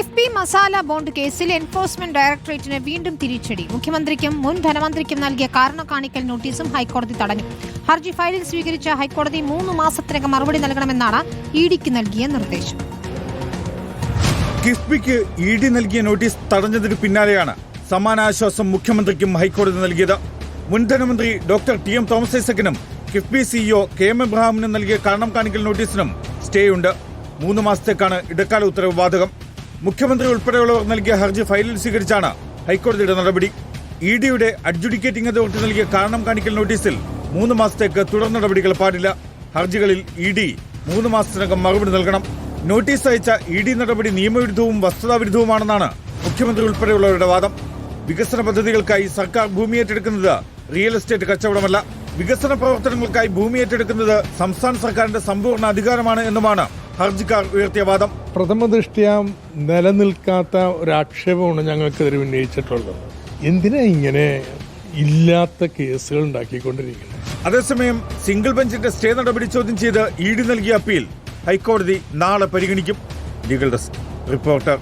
KIIFB masala bond കേസിൽ enforcement ഡയറക്ടറേറ്റിന് വീണ്ടും തിരിച്ചടി. മുഖ്യമന്ത്രിക്കും മുൻ ധനമന്ത്രിക്കും നൽകിയ കാരണം കാണിക്കൽ നോട്ടീസും ഹൈക്കോടതി തടഞ്ഞു. ഹർജി ഫയലിൽ സ്വീകരിച്ച ഹൈക്കോടതി 3 മാസത്തിനകം മറുപടി നൽകണമെന്നാണ് ഇഡിക്ക് നൽകിയ നിർദ്ദേശം. കിഫ്ബിക്ക് ഇഡി നൽകിയ നോട്ടീസ് തടഞ്ഞതിന് പിന്നാലെയാണ് സമാന ആശ്വാസം മുഖ്യമന്ത്രിക്കും ഹൈക്കോടതി നൽകിയത്. മുൻ ധനമന്ത്രി ഡോക്ടർ ടി.എം. തോമസ് ഐസക്കിനും കിഫ്ബി സിഇഒ കെ.എം. എബ്രഹാമിനും നൽകിയ കാരണം കാണിക്കൽ നോട്ടീസിനും സ്റ്റേയുണ്ട്. 3 മാസത്തേക്കാണ് ഇടക്കാല ഉത്തരവ് ബാധകം. മുഖ്യമന്ത്രി ഉൾപ്പെടെയുള്ളവർ നൽകിയ ഹർജി ഫയലിൽ സ്വീകരിച്ചാണ് ഹൈക്കോടതിയുടെ നടപടി. ഇഡിയുടെ അഡ്ജുഡിക്കേറ്റിംഗ് അതോറിറ്റി നൽകിയ കാരണം കാണിക്കൽ നോട്ടീസിൽ 3 മാസത്തേക്ക് തുടർ നടപടികൾ പാടില്ല. ഹർജികളിൽ ഇഡി 3 മാസത്തിനകം മറുപടി നൽകണം. നോട്ടീസ് അയച്ച ഇഡി നടപടി നിയമവിരുദ്ധവും വസ്തുതാവിരുദ്ധവുമാണെന്നാണ് മുഖ്യമന്ത്രി ഉൾപ്പെടെയുള്ളവരുടെ വാദം. വികസന പദ്ധതികൾക്കായി സർക്കാർ ഭൂമി ഏറ്റെടുക്കുന്നത് റിയൽ എസ്റ്റേറ്റ് കച്ചവടമല്ല. വികസന പ്രവർത്തനങ്ങൾക്കായി ഭൂമി ഏറ്റെടുക്കുന്നത് സംസ്ഥാന സർക്കാരിന്റെ സമ്പൂർണ്ണ അധികാരമാണ് എന്നുമാണ് ഹർജിക്കാർ ഉയർത്തിയ വാദം. പ്രഥമ ദൃഷ്ട്യാ നിലനിൽക്കാത്ത ഒരാക്ഷേപമാണ് ഞങ്ങൾക്കെതിരെ ഉന്നയിച്ചിട്ടുള്ളത്. എന്തിനാ ഇങ്ങനെ ഇല്ലാത്ത കേസുകൾ ഉണ്ടാക്കിക്കൊണ്ടിരിക്കുന്നത്? അതേസമയം സിംഗിൾ ബെഞ്ചിന്റെ സ്റ്റേ നടപടി ചോദ്യം ചെയ്ത് ഇഡി നൽകിയ അപ്പീൽ ഹൈക്കോടതി നാളെ പരിഗണിക്കും. Legal desk reporter.